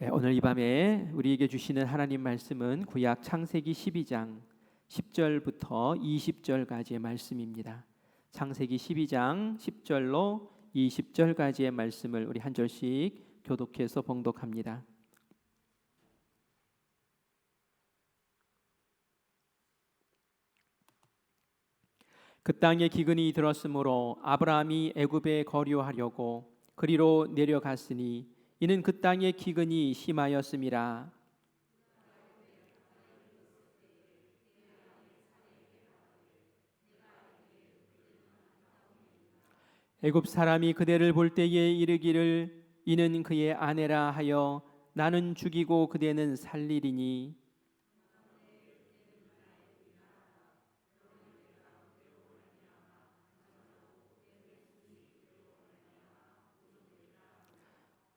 오늘 이 밤에 우리에게 주시는 하나님 말씀은 구약 창세기 12장 10절부터 20절까지의 말씀입니다. 창세기 12장 10절로 20절까지의 말씀을 우리 한 절씩 교독해서 봉독합니다. 그 땅에 기근이 들었으므로 아브라함이 애굽에 거류하려고 그리로 내려갔으니 이는 그 땅에 기근이 심하였음이라. 애굽 사람이 그대를 볼 때에 이르기를 이는 그의 아내라 하여 나는 죽이고 그대는 살리리니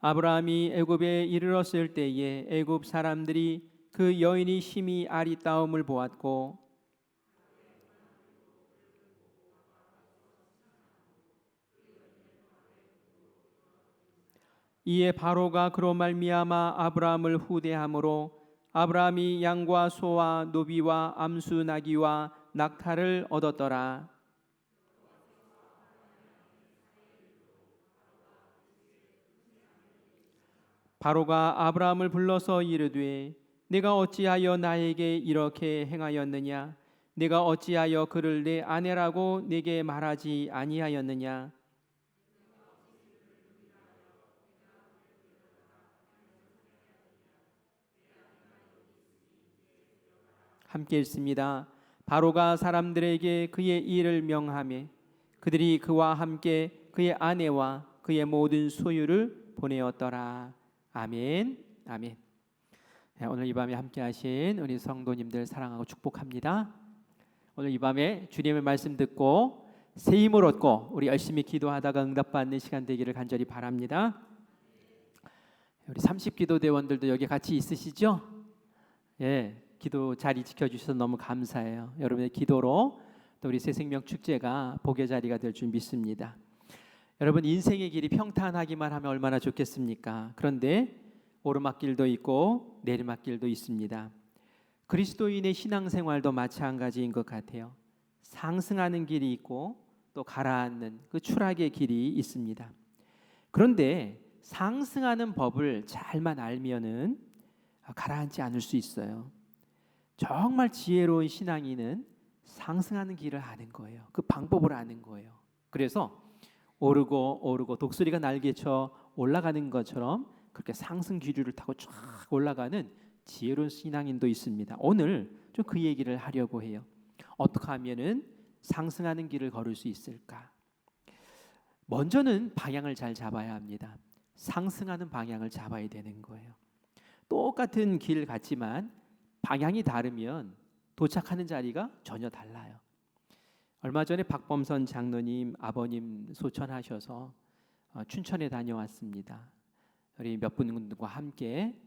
아브라함이 애굽에 이르렀을 때에 애굽 사람들이 그 여인이 심히 아리따움을 보았고 이에 바로가 그로 말미암아 아브라함을 후대함으로 아브라함이 양과 소와 노비와 암수 나귀와 낙타를 얻었더라. 바로가 아브라함을 불러서 이르되 내가 어찌하여 나에게 이렇게 행하였느냐? 내가 어찌하여 그를 내 아내라고 내게 말하지 아니하였느냐? 함께 읽습니다. 바로가 사람들에게 그의 일을 명하매 그들이 그와 함께 그의 아내와 그의 모든 소유를 보내었더라. 아멘. 아멘. 오늘 이 밤에 함께 하신 우리 성도님들 사랑하고 축복합니다. 오늘 이 밤에 주님의 말씀 듣고 새 힘을 얻고 우리 열심히 기도하다가 응답받는 시간 되기를 간절히 바랍니다. 우리 30기도대원들도 여기 같이 있으시죠? 예, 기도 자리 지켜주셔서 너무 감사해요. 여러분의 기도로 또 우리 새생명 축제가 복의 자리가 될 줄 믿습니다. 여러분, 인생의 길이 평탄하기만 하면 얼마나 좋겠습니까? 그런데 오르막길도 있고 내리막길도 있습니다. 그리스도인의 신앙생활도 마찬가지인 것 같아요. 상승하는 길이 있고 또 가라앉는 그 추락의 길이 있습니다. 그런데 상승하는 법을 잘만 알면은 가라앉지 않을 수 있어요. 정말 지혜로운 신앙인은 상승하는 길을 아는 거예요. 그 방법을 아는 거예요. 그래서 오르고 독수리가 날개쳐 올라가는 것처럼 그렇게 상승 기류를 타고 쫙 올라가는 지혜로운 신앙인도 있습니다. 오늘 좀 그 얘기를 하려고 해요. 어떻게 하면은 상승하는 길을 걸을 수 있을까? 먼저는 방향을 잘 잡아야 합니다. 상승하는 방향을 잡아야 되는 거예요. 똑같은 길 같지만 방향이 다르면 도착하는 자리가 전혀 달라요. 얼마 전에 박범선 장로님 아버님 소천하셔서 춘천에 다녀왔습니다. 우리 몇 분과 함께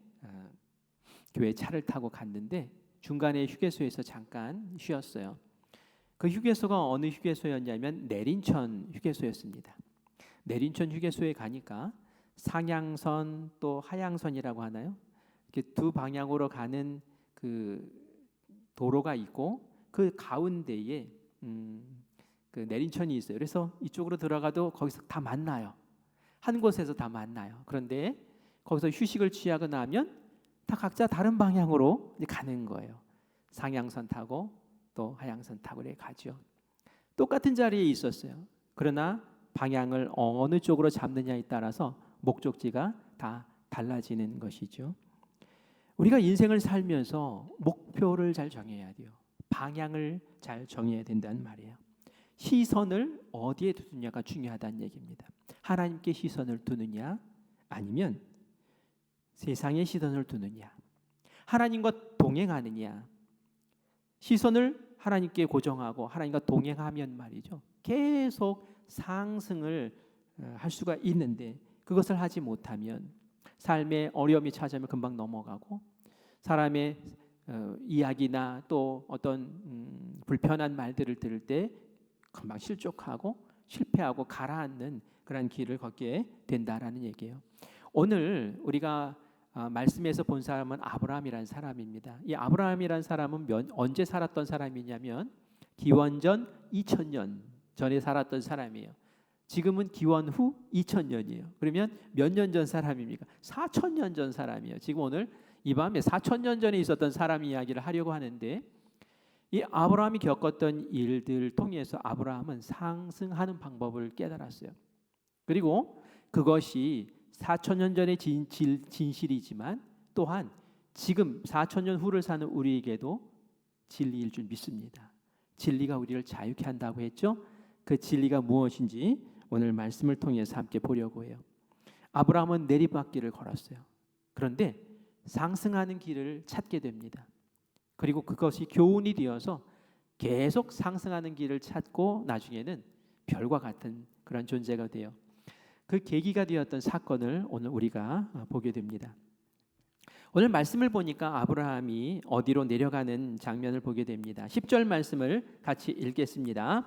교회 차를 타고 갔는데 중간에 휴게소에서 잠깐 쉬었어요. 그 휴게소가 어느 휴게소였냐면 내린천 휴게소였습니다. 내린천 휴게소에 가니까 상향선 또 하향선이라고 하나요? 이렇게 두 방향으로 가는 그 도로가 있고 그 가운데에 그 내린천이 있어요. 그래서 이쪽으로 들어가도 거기서 다 만나요. 한 곳에서 다 만나요. 그런데 거기서 휴식을 취하고 나면 다 각자 다른 방향으로 이제 가는 거예요. 상향선 타고 또 하향선 타고 이렇게 가죠. 똑같은 자리에 있었어요. 그러나 방향을 어느 쪽으로 잡느냐에 따라서 목적지가 다 달라지는 것이죠. 우리가 인생을 살면서 목표를 잘 정해야 돼요. 방향을 잘 정해야 된다는 말이에요. 시선을 어디에 두느냐가 중요하다는 얘기입니다. 하나님께 시선을 두느냐 아니면 세상에 시선을 두느냐, 하나님과 동행하느냐. 시선을 하나님께 고정하고 하나님과 동행하면 말이죠, 계속 상승을 할 수가 있는데 그것을 하지 못하면 삶에 어려움이 찾아오면 금방 넘어가고 사람의 이야기나 또 어떤 불편한 말들을 들을 때 금방 실족하고 실패하고 가라앉는 그런 길을 걷게 된다라는 얘기예요. 오늘 우리가 말씀에서 본 사람은 아브라함이라는 사람입니다. 이 아브라함이라는 사람은 언제 살았던 사람이냐면 기원전 2000년 전에 살았던 사람이에요. 지금은 기원 후 2000년이에요. 그러면 몇 년 전 사람입니까? 4000년 전 사람이에요. 지금 오늘 이 밤에 4000년 전에 있었던 사람 이야기를 하려고 하는데, 이 아브라함이 겪었던 일들을 통해서 아브라함은 상승하는 방법을 깨달았어요. 그리고 그것이 4000년 전의 진실이지만 또한 지금 4000년 후를 사는 우리에게도 진리일 줄 믿습니다. 진리가 우리를 자유케 한다고 했죠. 그 진리가 무엇인지 오늘 말씀을 통해서 함께 보려고 해요. 아브라함은 내리막길을 걸었어요. 그런데 상승하는 길을 찾게 됩니다. 그리고 그것이 교훈이 되어서 계속 상승하는 길을 찾고 나중에는 별과 같은 그런 존재가 돼요. 그 계기가 되었던 사건을 오늘 우리가 보게 됩니다. 오늘 말씀을 보니까 아브라함이 어디로 내려가는 장면을 보게 됩니다. 10절 말씀을 같이 읽겠습니다.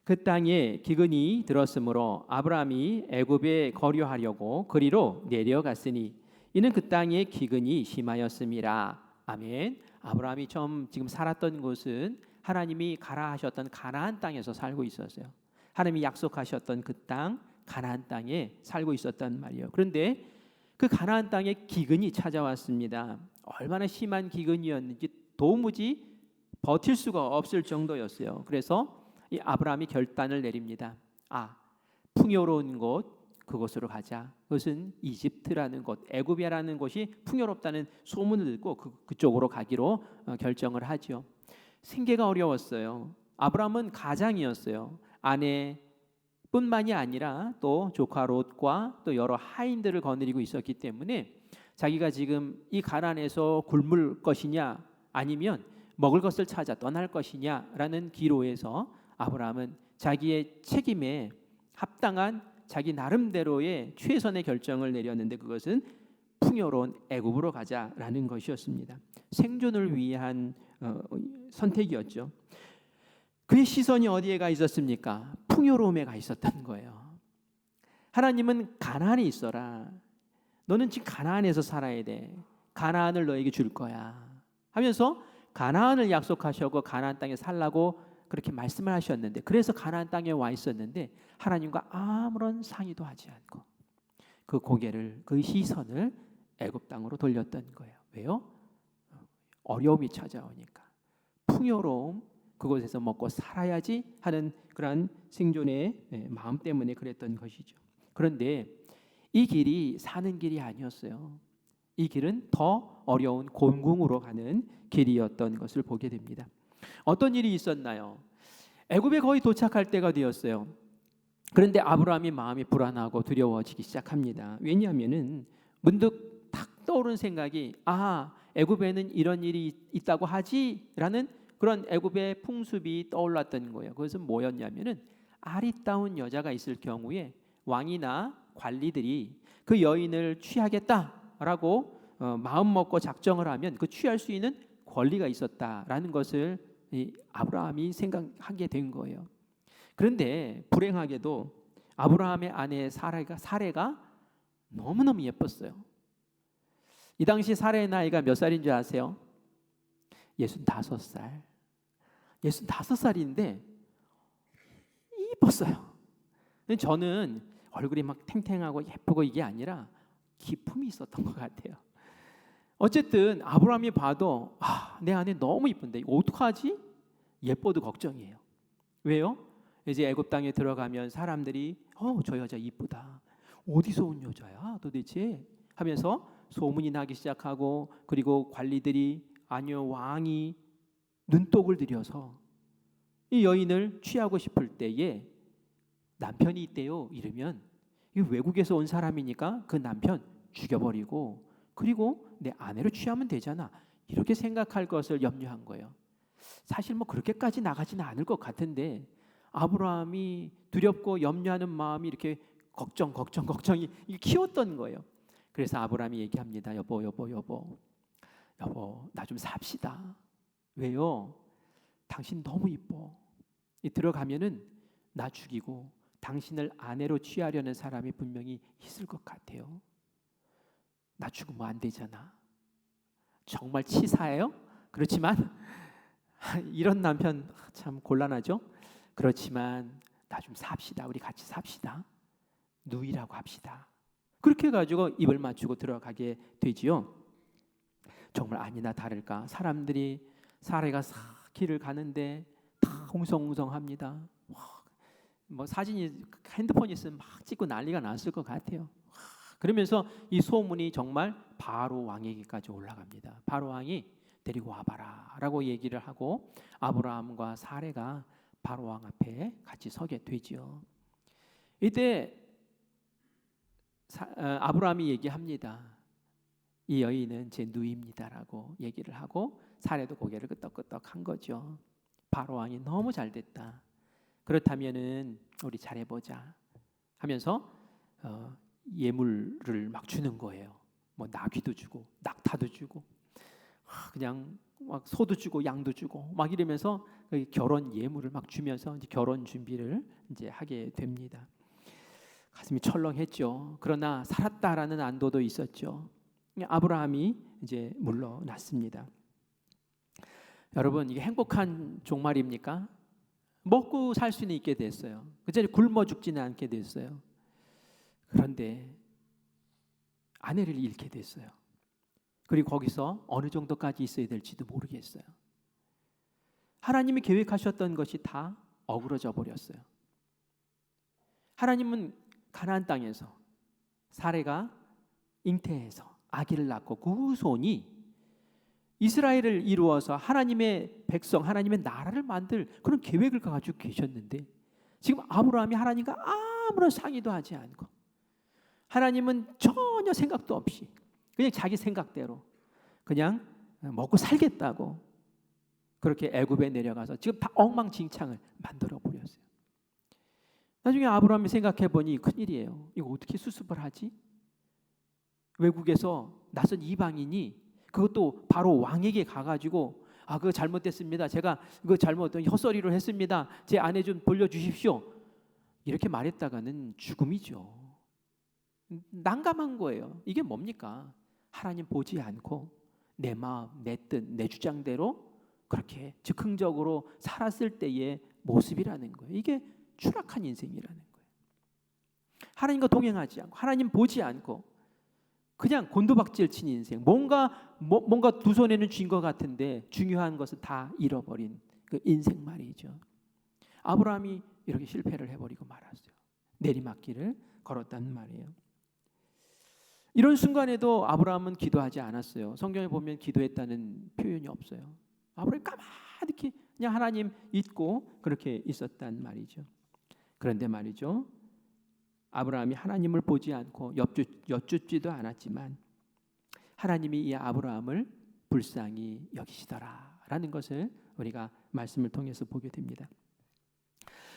그 땅에 기근이 들었으므로 아브라함이 애굽에 거류하려고 그리로 내려갔으니 이는 그 땅에 기근이 심하였음이라. 아멘. 아브라함이 처음 지금 살았던 곳은 하나님이 가라 하셨던 가나안 땅에서 살고 있었어요. 하나님이 약속하셨던 그 땅 가나안 땅에 살고 있었단 말이에요. 그런데 그 가나안 땅에 기근이 찾아왔습니다. 얼마나 심한 기근이었는지 도무지 버틸 수가 없을 정도였어요. 그래서 이 아브라함이 결단을 내립니다. 풍요로운 곳, 그곳으로 가자. 그것은 이집트라는 곳, 애굽이라는 곳이 풍요롭다는 소문을 듣고 그쪽으로 가기로 결정을 하죠. 생계가 어려웠어요. 아브라함은 가장이었어요. 아내뿐만이 아니라 또 조카 롯과 또 여러 하인들을 거느리고 있었기 때문에 자기가 지금 이 가나안에서 굶을 것이냐 아니면 먹을 것을 찾아 떠날 것이냐라는 기로에서 아브라함은 자기의 책임에 합당한 자기 나름대로의 최선의 결정을 내렸는데 그것은 풍요로운 애굽으로 가자라는 것이었습니다. 생존을 위한 선택이었죠. 그의 시선이 어디에 가 있었습니까? 풍요로움에 가 있었다는 거예요. 하나님은 가나안에 있어라. 너는 지금 가나안에서 살아야 돼. 가나안을 너에게 줄 거야 하면서 가나안을 약속하셨고 가나안 땅에 살라고 그렇게 말씀을 하셨는데, 그래서 가나안 땅에 와 있었는데 하나님과 아무런 상의도 하지 않고 그 고개를, 그 시선을 애굽 땅으로 돌렸던 거예요. 왜요? 어려움이 찾아오니까. 풍요로움, 그곳에서 먹고 살아야지 하는 그런 생존의 마음 때문에 그랬던 것이죠. 그런데 이 길이 사는 길이 아니었어요. 이 길은 더 어려운 곤궁으로 가는 길이었던 것을 보게 됩니다. 어떤 일이 있었나요? 애굽에 거의 도착할 때가 되었어요. 그런데 아브라함이 마음이 불안하고 두려워지기 시작합니다. 왜냐하면은 문득 탁 떠오른 생각이 애굽에는 이런 일이 있다고 하지라는 그런 애굽의 풍습이 떠올랐던 거예요. 그것은 뭐였냐면은 아리따운 여자가 있을 경우에 왕이나 관리들이 그 여인을 취하겠다라고 마음 먹고 작정을 하면 그 취할 수 있는 권리가 있었다라는 것을 아브라함이 생각하게 된 거예요. 그런데 불행하게도 아브라함의 아내 사레가 너무너무 예뻤어요. 이 당시 사레의 나이가 몇 살인 줄 아세요? 65살. 65살인데 이뻤어요. 근데 저는 얼굴이 막 탱탱하고 예쁘고 이게 아니라 기품이 있었던 것 같아요. 어쨌든 아브라함이 봐도 내 아내 너무 이쁜데 어떡하지? 예뻐도 걱정이에요. 왜요? 이제 애굽 땅에 들어가면 사람들이 저 여자 이쁘다. 어디서 온 여자야 도대체? 하면서 소문이 나기 시작하고, 그리고 관리들이 아니요 왕이 눈독을 들여서 이 여인을 취하고 싶을 때에 남편이 있대요 이러면 이 외국에서 온 사람이니까 그 남편 죽여버리고 그리고 내 아내로 취하면 되잖아 이렇게 생각할 것을 염려한 거예요. 사실 뭐 그렇게까지 나가지는 않을 것 같은데 아브라함이 두렵고 염려하는 마음이 이렇게 걱정이 키웠던 거예요. 그래서 아브라함이 얘기합니다. 여보 나 좀 삽시다. 왜요? 당신 너무 이뻐. 들어가면은 나 죽이고 당신을 아내로 취하려는 사람이 분명히 있을 것 같아요. 나 죽으면 안 되잖아. 정말 치사해요? 그렇지만 이런 남편 참 곤란하죠. 그렇지만 나 좀 삽시다. 우리 같이 삽시다. 누이라고 합시다. 그렇게 해가지고 입을 맞추고 들어가게 되지요. 정말 아니나 다를까 사람들이 사례가 길을 가는데 다 홍성홍성합니다. 뭐 사진이 핸드폰이 있으면 막 찍고 난리가 났을 것 같아요. 그러면서 이 소문이 정말 바로 왕에게까지 올라갑니다. 바로 왕이 데리고 와봐라 라고 얘기를 하고 아브라함과 사레가 바로 왕 앞에 같이 서게 되죠. 이때 아브라함이 얘기합니다. 이 여인은 제 누이입니다라고 얘기를 하고 사레도 고개를 끄덕끄덕 한 거죠. 바로 왕이 너무 잘 됐다. 그렇다면은 우리 잘해보자 하면서 예물을 막 주는 거예요. 뭐 나귀도 주고 낙타도 주고 그냥 막 소도 주고 양도 주고 막 이러면서 결혼 예물을 막 주면서 이제 결혼 준비를 이제 하게 됩니다. 가슴이 철렁했죠. 그러나 살았다라는 안도도 있었죠. 아브라함이 이제 물러났습니다. 여러분 이게 행복한 종말입니까? 먹고 살 수는 있게 됐어요. 그 자리에 굶어 죽지는 않게 됐어요. 그런데 아내를 잃게 됐어요. 그리고 거기서 어느 정도까지 있어야 될지도 모르겠어요. 하나님이 계획하셨던 것이 다 어그러져 버렸어요. 하나님은 가나안 땅에서 사레가 잉태해서 아기를 낳고 그 후손이 이스라엘을 이루어서 하나님의 백성, 하나님의 나라를 만들 그런 계획을 가지고 계셨는데 지금 아브라함이 하나님과 아무런 상의도 하지 않고 하나님은 전혀 생각도 없이 그냥 자기 생각대로 그냥 먹고 살겠다고 그렇게 애굽에 내려가서 지금 다 엉망진창을 만들어 버렸어요. 나중에 아브라함이 생각해 보니 큰일이에요. 이거 어떻게 수습을 하지? 외국에서 낯선 이방인이 그것도 바로 왕에게 가가지고 그거 잘못됐습니다. 제가 그거 헛소리를 했습니다. 제 아내 좀 돌려주십시오. 이렇게 말했다가는 죽음이죠. 난감한 거예요. 이게 뭡니까? 하나님 보지 않고 내 마음, 내 뜻, 내 주장대로 그렇게 즉흥적으로 살았을 때의 모습이라는 거예요. 이게 추락한 인생이라는 거예요. 하나님과 동행하지 않고 하나님 보지 않고 그냥 곤두박질 친 인생. 뭔가 두 손에는 쥔 것 같은데 중요한 것은 다 잃어버린 그 인생 말이죠. 아브라함이 이렇게 실패를 해버리고 말았어요. 내리막길을 걸었단 말이에요. 이런 순간에도 아브라함은 기도하지 않았어요. 성경에 보면 기도했다는 표현이 없어요. 아브라함이 까마득히 그냥 하나님 잊고 그렇게 있었단 말이죠. 그런데 말이죠. 아브라함이 하나님을 보지 않고 여쭙지도 않았지만 하나님이 이 아브라함을 불쌍히 여기시더라라는 것을 우리가 말씀을 통해서 보게 됩니다.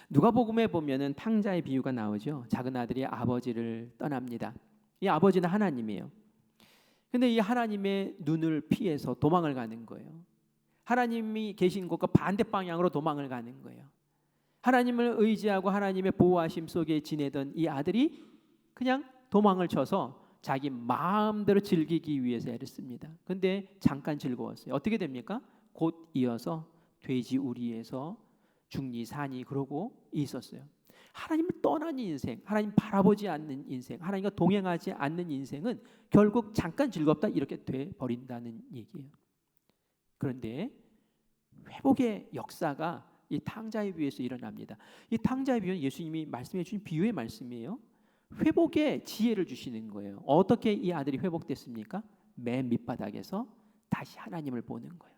누가복음에 보면은 탕자의 비유가 나오죠. 작은 아들이 아버지를 떠납니다. 이 아버지는 하나님이에요. 근데 이 하나님의 눈을 피해서 도망을 가는 거예요. 하나님이 계신 곳과 반대 방향으로 도망을 가는 거예요. 하나님을 의지하고 하나님의 보호하심 속에 지내던 이 아들이 그냥 도망을 쳐서 자기 마음대로 즐기기 위해서 애를 씁니다. 근데 잠깐 즐거웠어요. 어떻게 됩니까? 곧 이어서 돼지 우리에서 중리 산이 그러고 있었어요. 하나님을 떠난 인생, 하나님 바라보지 않는 인생, 하나님과 동행하지 않는 인생은 결국 잠깐 즐겁다 이렇게 돼 버린다는 얘기예요. 그런데 회복의 역사가 이 탕자의 비유에서 일어납니다. 이 탕자의 비유는 예수님이 말씀해 주신 비유의 말씀이에요. 회복의 지혜를 주시는 거예요. 어떻게 이 아들이 회복됐습니까? 맨 밑바닥에서 다시 하나님을 보는 거예요.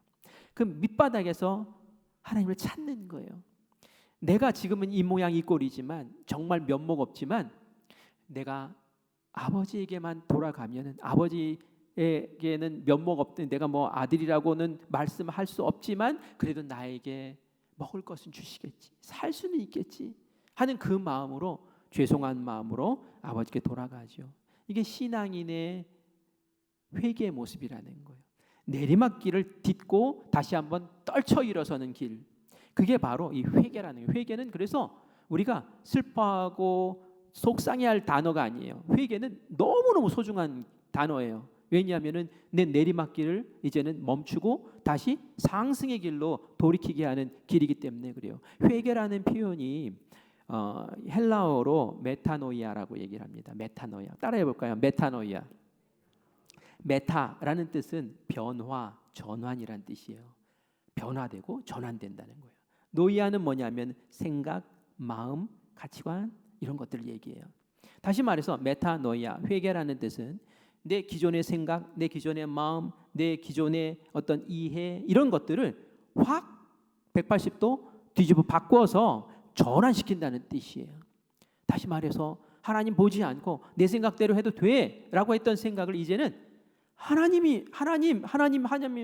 그 밑바닥에서 하나님을 찾는 거예요. 내가 지금은 이 모양 이 꼴이지만 정말 면목 없지만 내가 아버지에게만 돌아가면은 아버지에게는 면목 없든 내가 뭐 아들이라고는 말씀할 수 없지만 그래도 나에게 먹을 것은 주시겠지, 살 수는 있겠지 하는 그 마음으로 죄송한 마음으로 아버지께 돌아가죠. 이게 신앙인의 회개의 모습이라는 거예요. 내리막길을 딛고 다시 한번 떨쳐 일어서는 길. 그게 바로 이 회개라는 거예요. 회개는 그래서 우리가 슬퍼하고 속상해할 단어가 아니에요. 회개는 너무너무 소중한 단어예요. 왜냐하면은 내 내리막길을 이제는 멈추고 다시 상승의 길로 돌이키게 하는 길이기 때문에 그래요. 회개라는 표현이 헬라어로 메타노이아라고 얘기를 합니다. 메타노이아. 따라해 볼까요? 메타노이아. 메타라는 뜻은 변화, 전환이란 뜻이에요. 변화되고 전환된다는 거예요. 노이아는 뭐냐면 생각, 마음, 가치관 이런 것들을 얘기해요. 다시 말해서 메타노이아, 회개라는 뜻은 내 기존의 생각, 내 기존의 마음, 내 기존의 어떤 이해 이런 것들을 확 180도 뒤집어 바꿔서 전환시킨다는 뜻이에요. 다시 말해서 하나님 보지 않고 내 생각대로 해도 돼라고 했던 생각을 이제는 하나님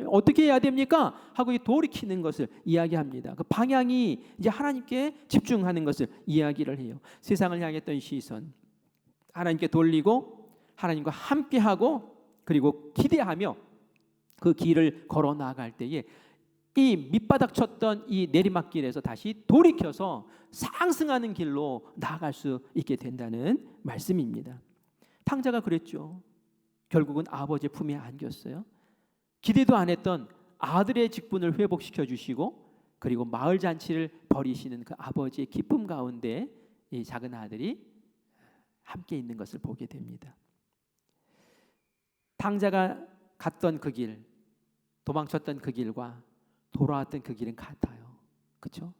어떻게 해야 됩니까? 하고 돌이키는 것을 이야기합니다. 그 방향이 이제 하나님께 집중하는 것을 이야기를 해요. 세상을 향했던 시선 하나님께 돌리고 하나님과 함께하고 그리고 기대하며 그 길을 걸어 나아갈 때에 이 밑바닥 쳤던 이 내리막길에서 다시 돌이켜서 상승하는 길로 나아갈 수 있게 된다는 말씀입니다. 탕자가 그랬죠. 결국은 아버지의 품에 안겼어요. 기대도 안 했던 아들의 직분을 회복시켜 주시고 그리고 마을 잔치를 벌이시는 그 아버지의 기쁨 가운데 이 작은 아들이 함께 있는 것을 보게 됩니다. 탕자가 갔던 그 길, 도망쳤던 그 길과 돌아왔던 그 길은 같아요. 그렇죠?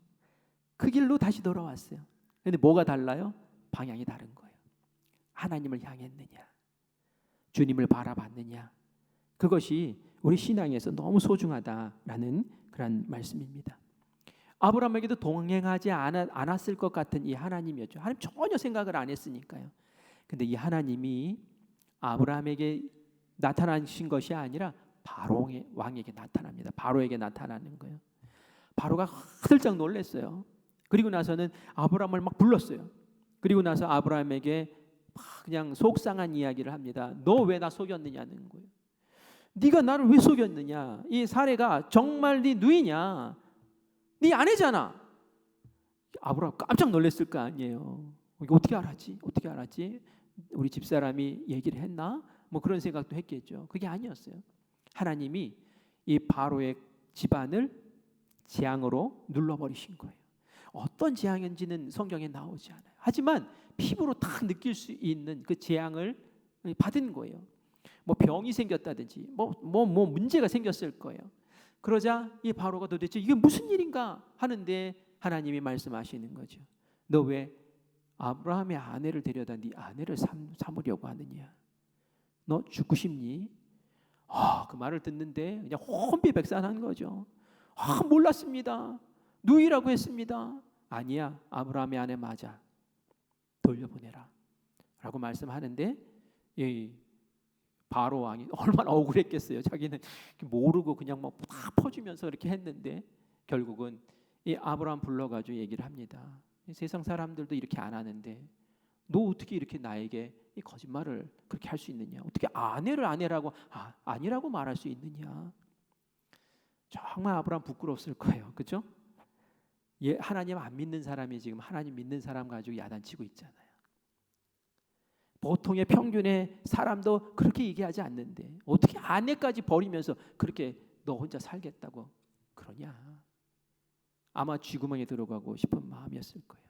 그 길로 다시 돌아왔어요. 그런데 뭐가 달라요? 방향이 다른 거예요. 하나님을 향했느냐, 주님을 바라봤느냐, 그것이 우리 신앙에서 너무 소중하다라는 그런 말씀입니다. 아브라함에게도 동행하지 않았을 것 같은 이 하나님이었죠. 하나님 전혀 생각을 안 했으니까요. 근데 이 하나님이 아브라함에게 나타나신 것이 아니라 바로의 왕에게 나타납니다. 바로에게 나타나는 거예요. 바로가 화들짝 놀랐어요. 그리고 나서는 아브라함을 막 불렀어요. 그리고 나서 아브라함에게 막 그냥 속상한 이야기를 합니다. 너 왜 나 속였느냐는 거예요. 네가 나를 왜 속였느냐? 이 사례가 정말 네 누이냐? 네 아내잖아. 아브라함 깜짝 놀랐을 거 아니에요. 이거 어떻게 알았지? 어떻게 알았지? 우리 집사람이 얘기를 했나? 뭐 그런 생각도 했겠죠. 그게 아니었어요. 하나님이 이 바로의 집안을 재앙으로 눌러버리신 거예요. 어떤 재앙인지는 성경에 나오지 않아요. 하지만 피부로 다 느낄 수 있는 그 재앙을 받은 거예요. 뭐 병이 생겼다든지 뭐 문제가 생겼을 거예요. 그러자 이 바로가 도대체 이게 무슨 일인가 하는데 하나님이 말씀하시는 거죠. 너 왜 아브라함의 아내를 데려다 네 아내를 삼으려고 하느냐? 너 죽고 싶니? 그 말을 듣는데 그냥 혼비백산한 거죠. 몰랐습니다. 누이라고 했습니다. 아니야, 아브라함의 아내 맞아. 돌려보내라 라고 말씀하는데 이 바로 왕이 얼마나 억울했겠어요. 자기는 모르고 그냥 막 다 퍼주면서 이렇게 했는데 결국은 이 아브라함 불러가지고 얘기를 합니다. 세상 사람들도 이렇게 안 하는데 너 어떻게 이렇게 나에게 이 거짓말을 그렇게 할 수 있느냐? 어떻게 아내를 아내라고 아니라고 말할 수 있느냐? 정말 아브라함 부끄러웠을 거예요. 그렇죠? 하나님 안 믿는 사람이 지금 하나님 믿는 사람 가지고 야단치고 있잖아요. 보통의 평균의 사람도 그렇게 얘기하지 않는데 어떻게 아내까지 버리면서 그렇게 너 혼자 살겠다고 그러냐? 아마 쥐구멍에 들어가고 싶은 마음이었을 거예요.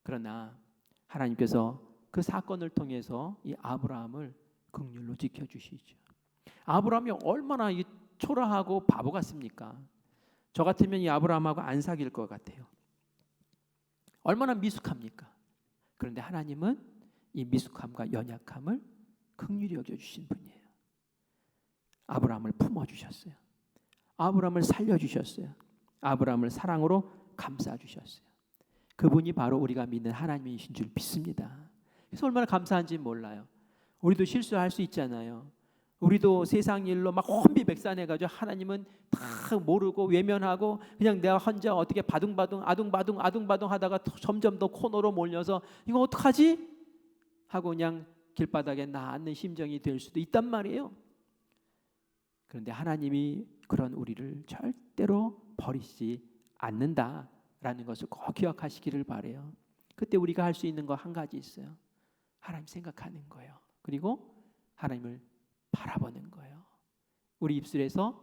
그러나 하나님께서 그 사건을 통해서 이 아브라함을 긍휼로 지켜주시죠. 아브라함이 얼마나 초라하고 바보 같습니까? 저 같으면 이 아브라함하고 안 사귈 것 같아요. 얼마나 미숙합니까? 그런데 하나님은 이 미숙함과 연약함을 긍휼히 여겨주신 분이에요. 아브라함을 품어주셨어요. 아브라함을 살려주셨어요. 아브라함을 사랑으로 감싸주셨어요. 그분이 바로 우리가 믿는 하나님이신 줄 믿습니다. 그래서 얼마나 감사한지 몰라요. 우리도 실수할 수 있잖아요. 우리도 세상 일로 막 혼비백산해가지고 하나님은 다 모르고 외면하고 그냥 내가 혼자 어떻게 아둥바둥 하다가 점점 더 코너로 몰려서 이거 어떡하지? 하고 그냥 길바닥에 놔앉는 심정이 될 수도 있단 말이에요. 그런데 하나님이 그런 우리를 절대로 버리지 않는다라는 것을 꼭 기억하시기를 바라요. 그때 우리가 할 수 있는 거 한 가지 있어요. 하나님 생각하는 거예요. 그리고 하나님을 바라보는 거예요. 우리 입술에서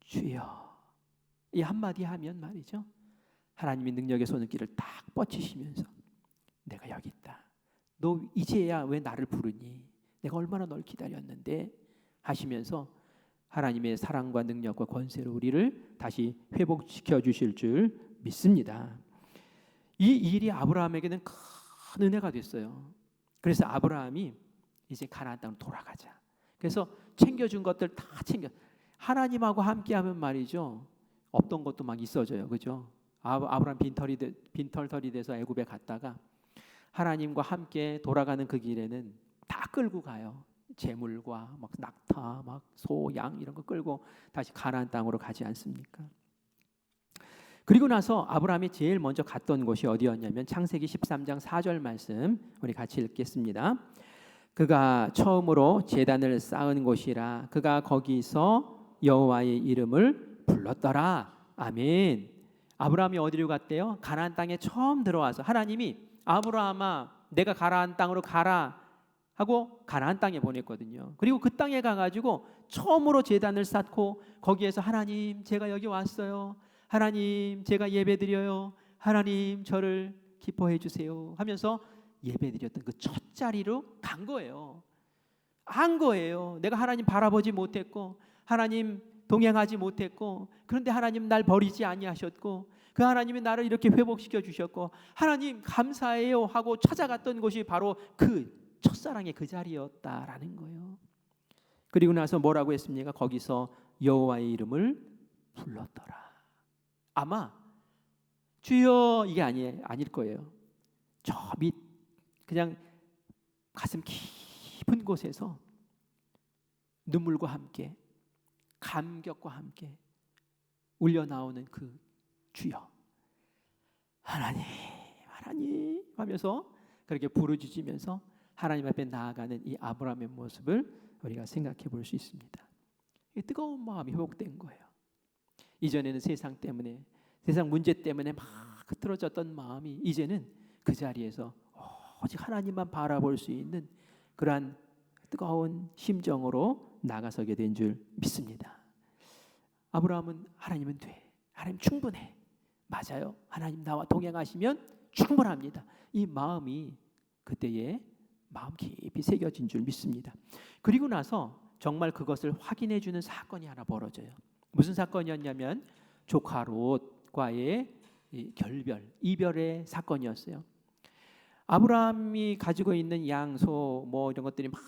주여 이 한마디 하면 말이죠, 하나님이 능력의 손길을 딱 뻗치시면서 내가 여기 있다. 너 이제야 왜 나를 부르니? 내가 얼마나 널 기다렸는데 하시면서 하나님의 사랑과 능력과 권세로 우리를 다시 회복시켜 주실 줄 믿습니다. 이 일이 아브라함에게는 큰 은혜가 됐어요. 그래서 아브라함이 이제 가나안 땅으로 돌아가자. 그래서 챙겨준 것들 다 챙겨. 하나님하고 함께하면 말이죠, 없던 것도 막 있어져요, 그죠? 아브라함 빈털털이 돼서 애굽에 갔다가 하나님과 함께 돌아가는 그 길에는 다 끌고 가요. 재물과 막 낙타, 막 소, 양 이런 거 끌고 다시 가나안 땅으로 가지 않습니까? 그리고 나서 아브라함이 제일 먼저 갔던 곳이 어디였냐면 창세기 13장 4절 말씀 우리 같이 읽겠습니다. 그가 처음으로 제단을 쌓은 곳이라 그가 거기서 여호와의 이름을 불렀더라. 아멘. 아브라함이 어디로 갔대요? 가나안 땅에 처음 들어와서 하나님이 아브라함아 내가 가나안 땅으로 가라 하고 가나안 땅에 보냈거든요. 그리고 그 땅에 가가지고 처음으로 제단을 쌓고 거기에서 하나님 제가 여기 왔어요. 하나님 제가 예배드려요. 하나님 저를 기뻐해 주세요 하면서 예배드렸던 그 첫 자리로 간 거예요. 한 거예요. 내가 하나님 바라보지 못했고 하나님 동행하지 못했고 그런데 하나님 날 버리지 아니하셨고 그 하나님이 나를 이렇게 회복시켜 주셨고 하나님 감사해요 하고 찾아갔던 곳이 바로 그 첫사랑의 그 자리였다라는 거예요. 그리고 나서 뭐라고 했습니까? 거기서 여호와의 이름을 불렀더라. 아마 주여 이게 아닐 거예요. 저 밑 그냥 가슴 깊은 곳에서 눈물과 함께 감격과 함께 울려나오는 그 주여 하나님 하나님 하면서 그렇게 부르짖으면서 하나님 앞에 나아가는 이 아브라함의 모습을 우리가 생각해 볼 수 있습니다. 뜨거운 마음이 회복된 거예요. 이전에는 세상 때문에 세상 문제 때문에 막 흐트러졌던 마음이 이제는 그 자리에서 오직 하나님만 바라볼 수 있는 그러한 뜨거운 심정으로 나가서게 된 줄 믿습니다. 아브라함은 하나님은 돼. 하나님 충분해. 맞아요. 하나님 나와 동행하시면 충분합니다. 이 마음이 그때에 마음 깊이 새겨진 줄 믿습니다. 그리고 나서 정말 그것을 확인해 주는 사건이 하나 벌어져요. 무슨 사건이었냐면 조카 롯과의 이별의 사건이었어요. 아브라함이 가지고 있는 양, 소, 뭐 이런 것들이 막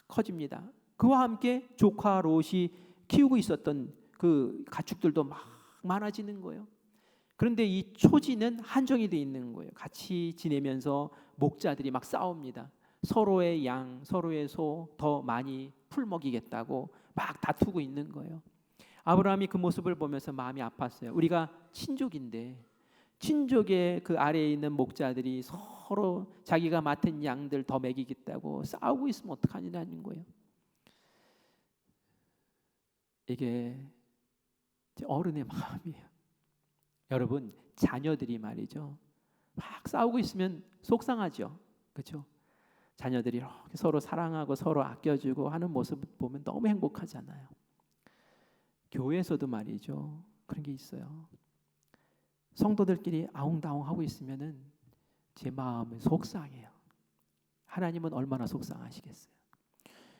커집니다. 그와 함께 조카 롯이 키우고 있었던 그 가축들도 막 많아지는 거예요. 그런데 이 초지는 한정이 돼 있는 거예요. 같이 지내면서 목자들이 막 싸웁니다. 서로의 양, 서로의 소 더 많이 풀 먹이겠다고 막 다투고 있는 거예요. 아브라함이 그 모습을 보면서 마음이 아팠어요. 우리가 친족인데 친족의 그 아래에 있는 목자들이 서로 자기가 맡은 양들 더 먹이겠다고 싸우고 있으면 어떡하냐는 거예요. 이게 어른의 마음이에요. 여러분 자녀들이 말이죠 막 싸우고 있으면 속상하죠. 그렇죠? 자녀들이 이렇게 서로 사랑하고 서로 아껴주고 하는 모습 보면 너무 행복하잖아요. 교회에서도 말이죠 그런 게 있어요. 성도들끼리 아웅다웅하고 있으면은 제 마음은 속상해요. 하나님은 얼마나 속상하시겠어요.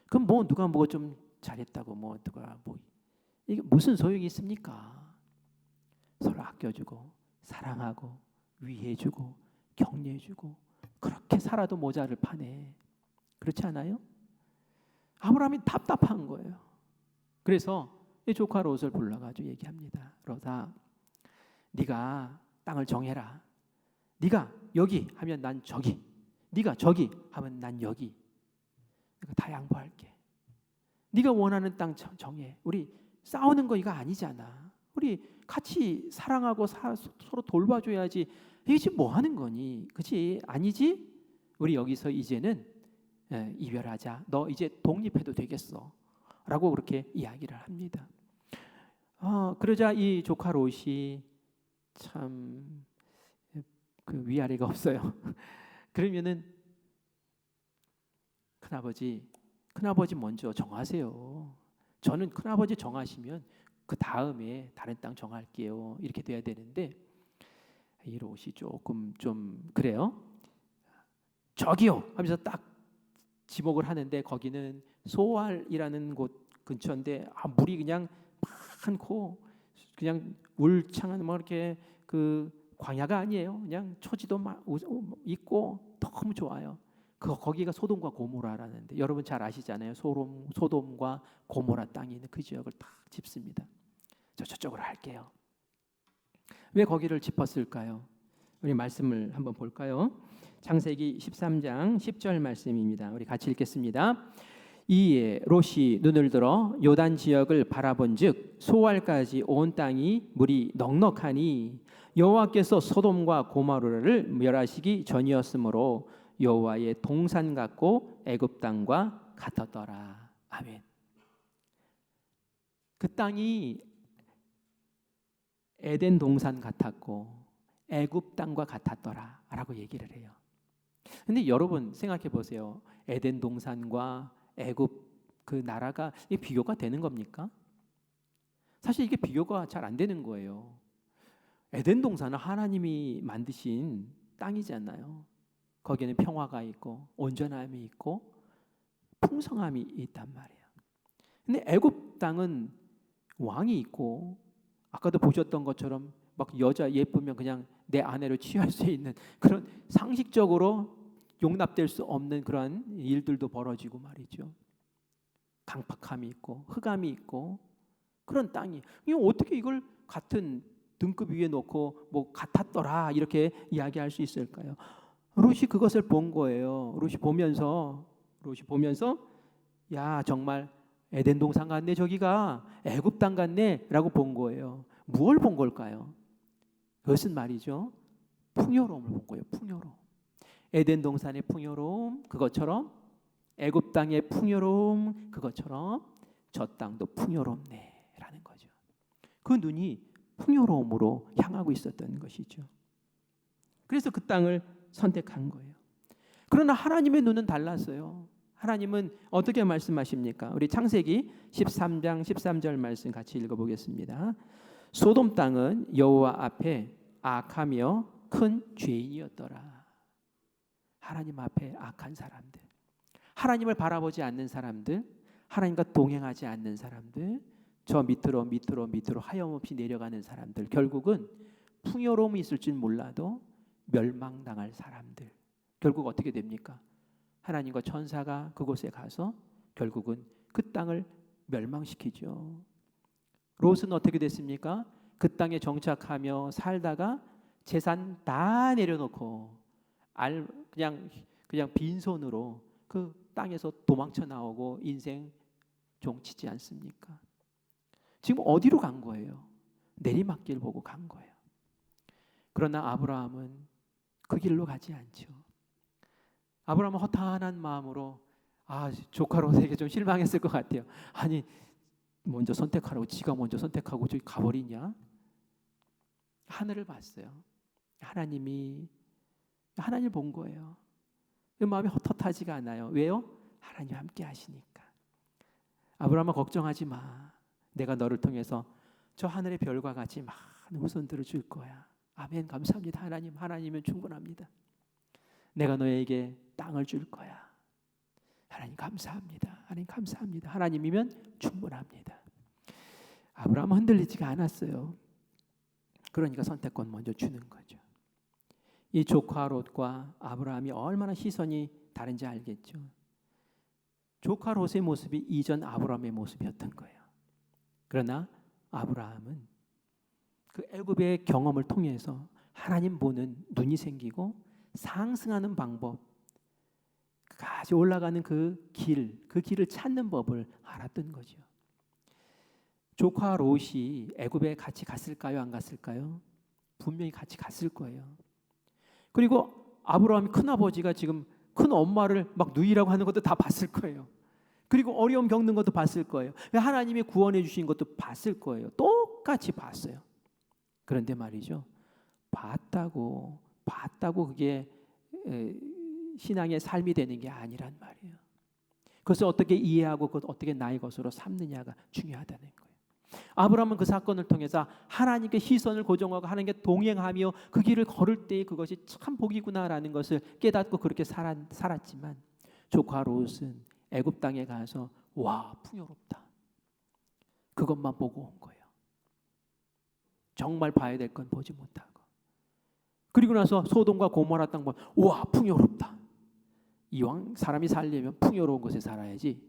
그럼 뭐 누가 뭐 좀 잘했다고 뭐 누가 뭐 이게 무슨 소용이 있습니까? 서로 아껴주고 사랑하고 위해주고 격려해주고 그렇게 살아도 모자를 파네. 그렇지 않아요? 아브라함이 답답한 거예요. 그래서 이 조카 롯을 불러가지고 얘기합니다. 롯아, 네가 땅을 정해라. 네가 여기 하면 난 저기, 네가 저기 하면 난 여기. 내가 다 양보할게. 네가 원하는 땅 정해. 우리 싸우는 거 이거 아니잖아. 우리 같이 사랑하고 서로 돌봐줘야지. 이게 지금 뭐 하는 거니? 그렇지? 아니지? 우리 여기서 이제는 이별하자. 너 이제 독립해도 되겠어. 라고 그렇게 이야기를 합니다. 그러자 이 조카 롯이 참 그 위아래가 없어요. 그러면은 큰아버지 큰아버지 먼저 정하세요. 저는 큰아버지 정하시면 그 다음에 다른 땅 정할게요. 이렇게 돼야 되는데 이 롯이 조금 좀 그래요. 저기요 하면서 딱 지목을 하는데 거기는 소알이라는 곳 근처인데 물이 그냥 많고 그냥 울창한 뭐 이렇게 그 광야가 아니에요. 그냥 초지도 있고 너무 좋아요. 거기가 소돔과 고모라라는데 여러분 잘 아시잖아요. 소돔과 고모라 땅이 있는 그 지역을 딱 짚습니다. 저쪽으로 할게요. 왜 거기를 짚었을까요? 우리 말씀을 한번 볼까요? 창세기 13장 10절 말씀입니다. 우리 같이 읽겠습니다. 이에 롯이 눈을 들어 요단 지역을 바라본즉 소알까지 온 땅이 물이 넉넉하니 여호와께서 소돔과 고모라를 멸하시기 전이었으므로 여호와의 동산 같고 애굽 땅과 같았더라. 아멘. 그 땅이 에덴 동산 같았고 애굽 땅과 같았더라라고 얘기를 해요. 근데 여러분 생각해 보세요. 에덴 동산과 애굽 그 나라가 이게 비교가 되는 겁니까? 사실 이게 비교가 잘 안 되는 거예요. 에덴 동산은 하나님이 만드신 땅이잖아요. 거기에는 평화가 있고 온전함이 있고 풍성함이 있단 말이에요. 근데 애굽 땅은 왕이 있고 아까도 보셨던 것처럼 막 여자 예쁘면 그냥 내 아내로 취할 수 있는 그런 상식적으로 용납될 수 없는 그런 일들도 벌어지고 말이죠. 강팍함이 있고 흑암이 있고 그런 땅이 어떻게 이걸 같은 등급 위에 놓고 뭐 같았더라 이렇게 이야기할 수 있을까요? 롯이 그것을 본 거예요. 롯이 보면서 야 정말 에덴 동산 같네 저기가 애굽 땅 같네라고 본 거예요. 무엇을 본 걸까요? 그것은 말이죠. 풍요로움을 본 거예요. 풍요로움. 에덴 동산의 풍요로움 그것처럼 애굽 땅의 풍요로움 그것처럼 저 땅도 풍요롭네라는 거죠. 그 눈이 풍요로움으로 향하고 있었던 것이죠. 그래서 그 땅을 선택한 거예요. 그러나 하나님의 눈은 달랐어요. 하나님은 어떻게 말씀하십니까? 우리 창세기 13장 13절 말씀 같이 읽어보겠습니다. 소돔 땅은 여호와 앞에 악하며 큰 죄인이었더라. 하나님 앞에 악한 사람들, 하나님을 바라보지 않는 사람들, 하나님과 동행하지 않는 사람들, 저 밑으로 하염없이 내려가는 사람들, 결국은 풍요로움이 있을 줄 몰라도 멸망당할 사람들. 결국 어떻게 됩니까? 하나님과 천사가 그곳에 가서 결국은 그 땅을 멸망시키죠. 롯은 어떻게 됐습니까? 그 땅에 정착하며 살다가 재산 다 내려놓고 그냥 빈손으로 그 땅에서 도망쳐 나오고 인생 종치지 않습니까? 지금 어디로 간 거예요? 내리막길 보고 간 거예요. 그러나 아브라함은 그 길로 가지 않죠. 아브라함은 허탄한 마음으로 조카 롯에게 좀 실망했을 것 같아요. 아니 먼저 선택하라고 지가 먼저 선택하고 저기 가버리냐? 하늘을 봤어요. 하나님을 본 거예요. 그 마음이 헛헛하지가 않아요. 왜요? 하나님 함께 하시니까. 아브라함아 걱정하지 마. 내가 너를 통해서 저 하늘의 별과 같이 많은 후손들을 줄 거야. 아멘. 감사합니다. 하나님은 충분합니다. 내가 너에게 땅을 줄 거야. 하나님 감사합니다. 하나님 감사합니다. 하나님이면 충분합니다. 아브라함은 흔들리지가 않았어요. 그러니까 선택권 먼저 주는 거죠. 이 조카 롯과 아브라함이 얼마나 시선이 다른지 알겠죠. 조카 롯의 모습이 이전 아브라함의 모습이었던 거예요. 그러나 아브라함은 그 애굽의 경험을 통해서 하나님 보는 눈이 생기고 상승하는 방법, 까지 올라가는 그 길을 찾는 법을 알았던 거죠. 조카 롯이 애굽에 같이 갔을까요? 안 갔을까요? 분명히 같이 갔을 거예요. 그리고 아브라함이 큰아버지가 지금 큰엄마를 막 누이라고 하는 것도 다 봤을 거예요. 그리고 어려움 겪는 것도 봤을 거예요. 하나님이 구원해 주신 것도 봤을 거예요. 똑같이 봤어요. 그런데 말이죠. 봤다고 그게 신앙의 삶이 되는 게 아니란 말이에요. 그것을 어떻게 이해하고 그것을 어떻게 나의 것으로 삼느냐가 중요하다는 거예요. 아브라함은 그 사건을 통해서 하나님께 시선을 고정하고 하나님께 동행하며 그 길을 걸을 때 그것이 참 복이구나라는 것을 깨닫고 그렇게 살았지만 조카 롯은 애굽 땅에 가서 와, 풍요롭다, 그것만 보고 온 거예요. 정말 봐야 될 건 보지 못하고. 그리고 나서 소돔과 고모라 땅 보면 와, 풍요롭다. 이왕 사람이 살려면 풍요로운 곳에 살아야지.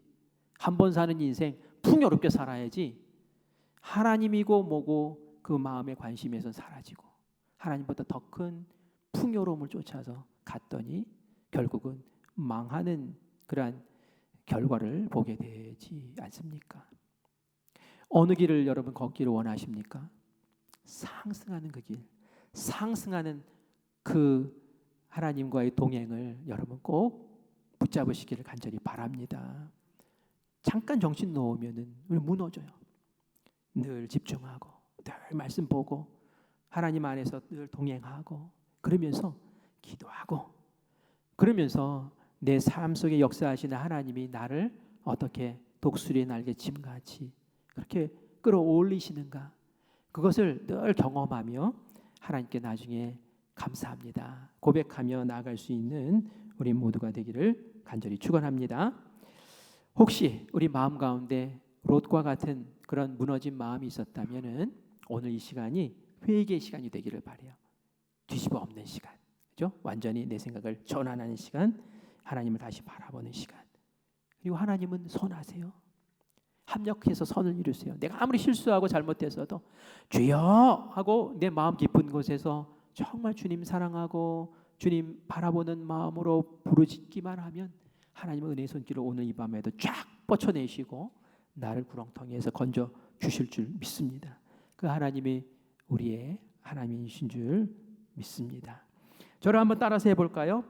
한 번 사는 인생 풍요롭게 살아야지. 하나님이고 뭐고 그 마음의 관심에서 사라지고 하나님보다 더 큰 풍요로움을 쫓아서 갔더니 결국은 망하는 그러한 결과를 보게 되지 않습니까? 어느 길을 여러분 걷기를 원하십니까? 상승하는 그 길, 상승하는 그 하나님과의 동행을 여러분 꼭 붙잡으시기를 간절히 바랍니다. 잠깐 정신 놓으면은 우리 무너져요. 늘 집중하고 늘 말씀 보고 하나님 안에서 늘 동행하고 그러면서 기도하고 그러면서 내 삶 속에 역사하시는 하나님이 나를 어떻게 독수리의 날개 짐같이 그렇게 끌어올리시는가, 그것을 늘 경험하며 하나님께 나중에 감사합니다 고백하며 나아갈 수 있는 우리 모두가 되기를 간절히 축원합니다. 혹시 우리 마음 가운데 롯과 같은 그런 무너진 마음이 있었다면은 오늘 이 시간이 회개의 시간이 되기를 바라요. 뒤집어 엎는 시간, 그죠? 완전히 내 생각을 전환하는 시간, 하나님을 다시 바라보는 시간. 그리고 하나님은 선하세요. 합력해서 선을 이루세요. 내가 아무리 실수하고 잘못했어도 주여 하고 내 마음 깊은 곳에서 정말 주님 사랑하고 주님 바라보는 마음으로 부르짖기만 하면 하나님의 은혜의 손길을 오늘 이 밤에도 쫙 뻗쳐내시고 나를 구렁텅이에서 건져 주실 줄 믿습니다. 그 하나님이 우리의 하나님이신 줄 믿습니다. 저를 한번 따라서 해볼까요?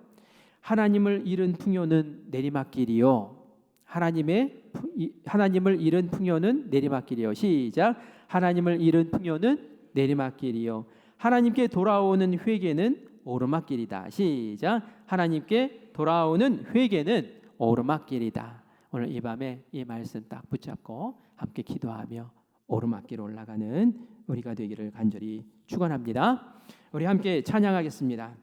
하나님을 잃은 풍요는 내리막길이요. 하나님을 잃은 풍요는 내리막길이요. 시작. 하나님을 잃은 풍요는 내리막길이요. 하나님께 돌아오는 회개는 오르막길이다. 시작. 하나님께 돌아오는 회개는 오르막길이다. 오늘 이 밤에 이 말씀 딱 붙잡고 함께 기도하며 오르막길 올라가는 우리가 되기를 간절히 축원합니다. 우리 함께 찬양하겠습니다.